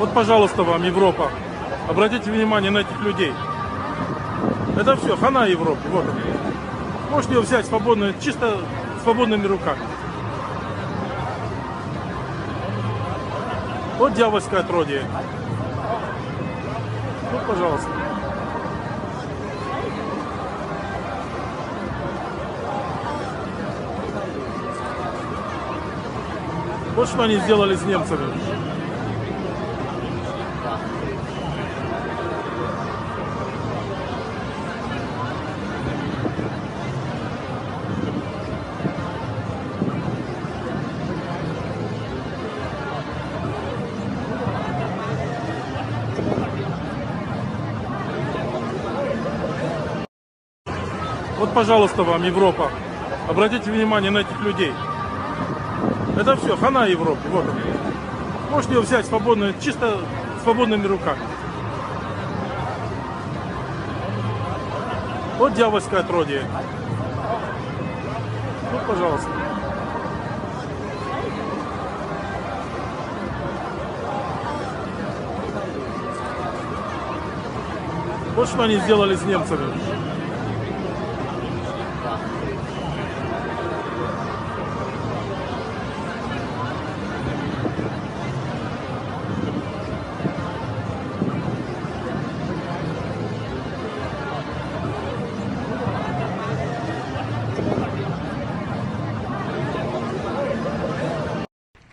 Вот, пожалуйста, вам, Европа. Обратите внимание на этих людей. Это все, хана Европе. Вот он. Можете ее взять свободно, чисто свободными руками. Вот дьявольское отродье. Вот, пожалуйста. Вот что они сделали с немцами. Вот, пожалуйста, вам, Европа. Обратите внимание на этих людей. Это все, хана Европе. Вот он. Можете ее взять свободно, чисто свободными руками. Вот дьявольское отродье. Вот, пожалуйста. Вот что они сделали с немцами.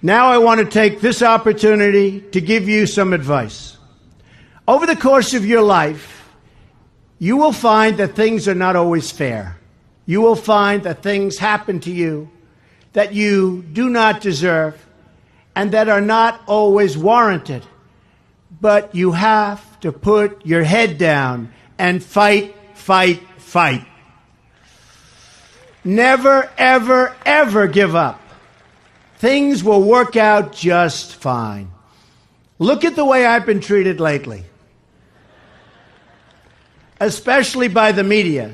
Now I want to take this opportunity to give you some advice. Over the course of your life, you will find that things are not always fair. You will find that things happen to you that you do not deserve and that are not always warranted. But you have to put your head down and fight, fight, fight. Never, ever, ever give up. Things will work out just fine. Look at the way I've been treated lately, especially by the media.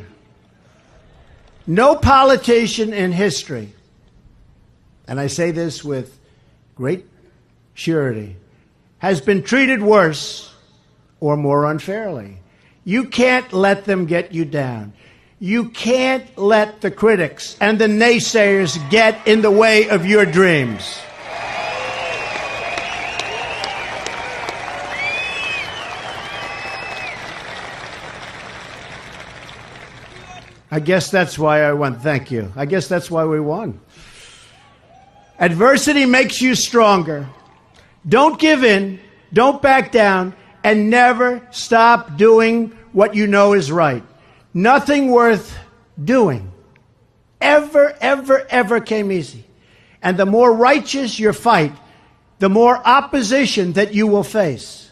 No politician in history, and I say this with great surety, has been treated worse or more unfairly. You can't let them get you down. You can't let the critics and the naysayers get in the way of your dreams. I guess that's why I won. Thank you. I guess that's why we won. Adversity makes you stronger. Don't give in, don't back down, and never stop doing what you know is right. Nothing worth doing ever, ever, ever came easy. And the more righteous your fight, the more opposition that you will face.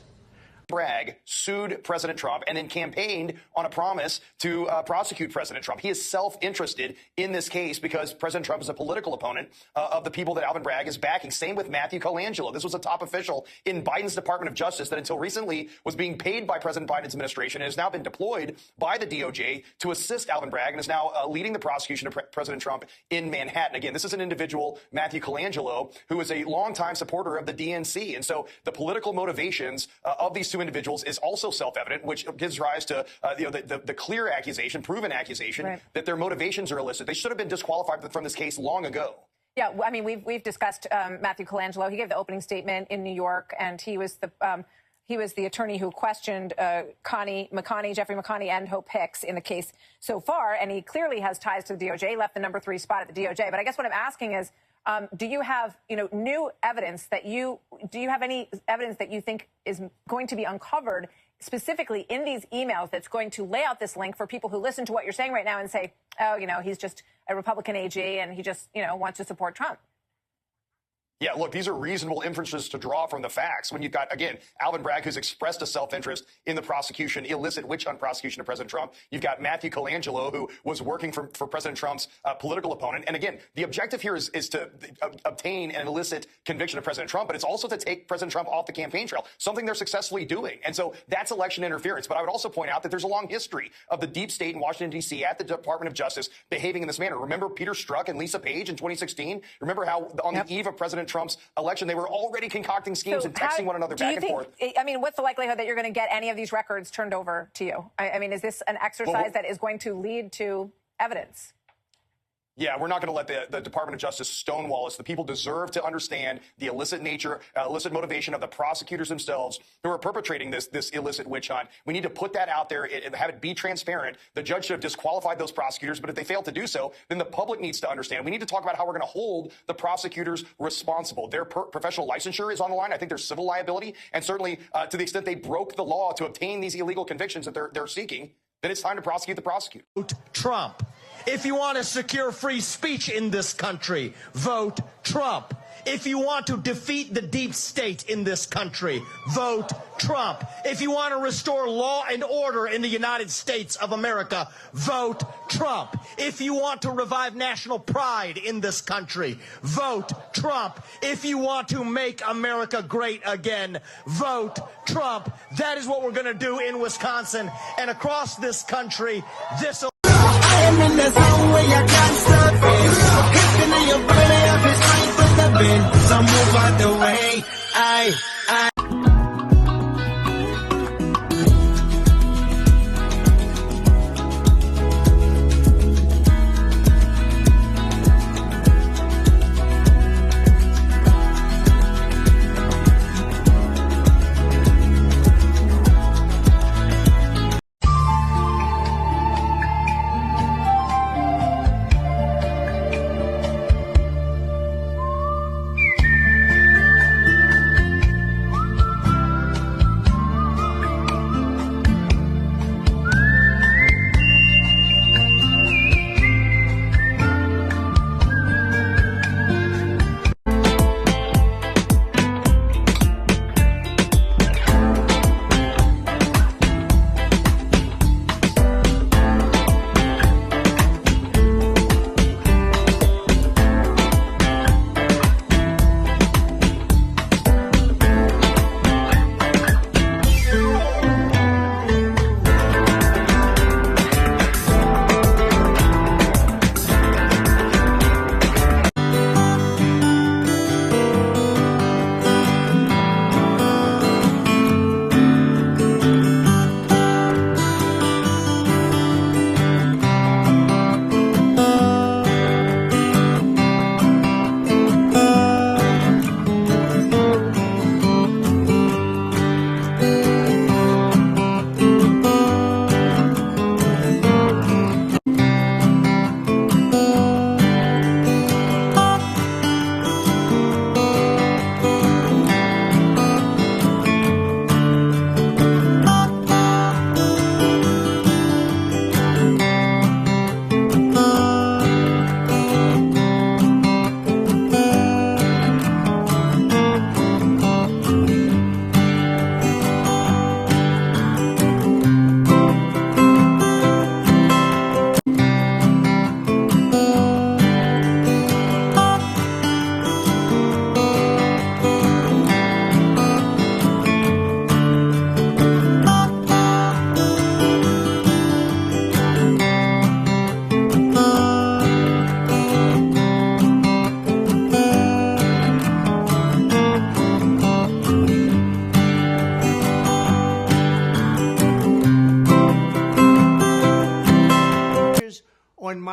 Bragg sued President Trump and then campaigned on a promise to prosecute President Trump. He is self-interested in this case because President Trump is a political opponent of the people that Alvin Bragg is backing. Same with Matthew Colangelo. This was a top official in Biden's Department of Justice that until recently was being paid by President Biden's administration and has now been deployed by the DOJ to assist Alvin Bragg and is now leading the prosecution of President Trump in Manhattan. Again, this is an individual, Matthew Colangelo, who is a longtime supporter of the DNC. And so the political motivations of these two individuals is also self-evident, which gives rise to the clear accusation, proven accusation, right, that their motivations are illicit. They should have been disqualified from this case long ago. Yeah, I mean, we've discussed Matthew Colangelo. He gave the opening statement in New York, and he was the attorney who questioned Jeffrey McConney, and Hope Hicks in the case so far, and he clearly has ties to the DOJ. Left the number 3 spot at the DOJ. But I guess what I'm asking is, do you have, new evidence do you have any evidence that you think is going to be uncovered specifically in these emails that's going to lay out this link for people who listen to what you're saying right now and say, oh, he's just a Republican AG and he just, wants to support Trump? Yeah, look, these are reasonable inferences to draw from the facts. When you've got, again, Alvin Bragg, who's expressed a self-interest in the prosecution, illicit witch hunt prosecution of President Trump. You've got Matthew Colangelo, who was working for President Trump's political opponent. And again, the objective here is to obtain an illicit conviction of President Trump, but it's also to take President Trump off the campaign trail, something they're successfully doing. And so that's election interference. But I would also point out that there's a long history of the deep state in Washington, D.C. at the Department of Justice behaving in this manner. Remember Peter Strzok and Lisa Page in 2016? Remember how on the eve of President Trump's election. They were already concocting schemes and texting one another back and forth. I mean, what's the likelihood that you're going to get any of these records turned over to you? I mean, is this an exercise that is going to lead to evidence? Yeah, we're not going to let the Department of Justice stonewall us. The people deserve to understand the illicit nature, illicit motivation of the prosecutors themselves who are perpetrating this illicit witch hunt. We need to put that out there and have it be transparent. The judge should have disqualified those prosecutors, but if they fail to do so, then the public needs to understand. We need to talk about how we're going to hold the prosecutors responsible. Their professional licensure is on the line. I think there's civil liability, and certainly to the extent they broke the law to obtain these illegal convictions that they're seeking, then it's time to prosecute the prosecutor. Trump. If you want to secure free speech in this country, vote Trump. If you want to defeat the deep state in this country, vote Trump. If you want to restore law and order in the United States of America, vote Trump. If you want to revive national pride in this country, vote Trump. If you want to make America great again, vote Trump. That is what we're going to do in Wisconsin and across this country. I'm in the zone where you can't stop it. Kicking in your belly up is right with the bin. So move out the way.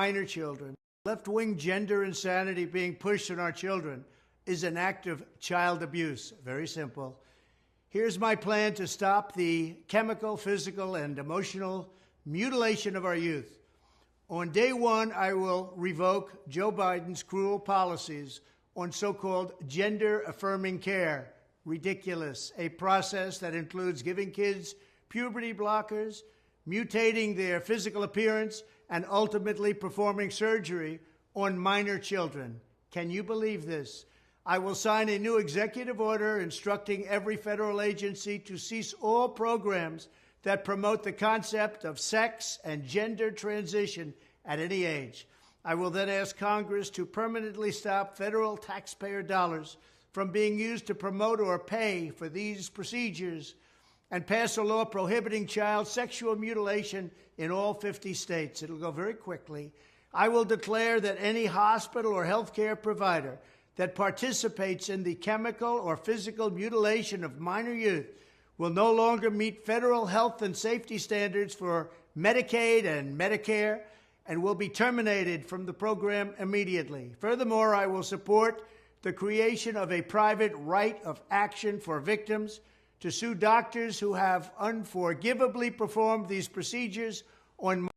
minor children. Left-wing gender insanity being pushed on our children is an act of child abuse. Very simple. Here's my plan to stop the chemical, physical, and emotional mutilation of our youth. On day one, I will revoke Joe Biden's cruel policies on so-called gender-affirming care. Ridiculous. A process that includes giving kids puberty blockers, mutating their physical appearance, and ultimately performing surgery on minor children. Can you believe this? I will sign a new executive order instructing every federal agency to cease all programs that promote the concept of sex and gender transition at any age. I will then ask Congress to permanently stop federal taxpayer dollars from being used to promote or pay for these procedures and pass a law prohibiting child sexual mutilation in all 50 states. It'll go very quickly. I will declare that any hospital or healthcare provider that participates in the chemical or physical mutilation of minor youth will no longer meet federal health and safety standards for Medicaid and Medicare and will be terminated from the program immediately. Furthermore, I will support the creation of a private right of action for victims to sue doctors who have unforgivably performed these procedures on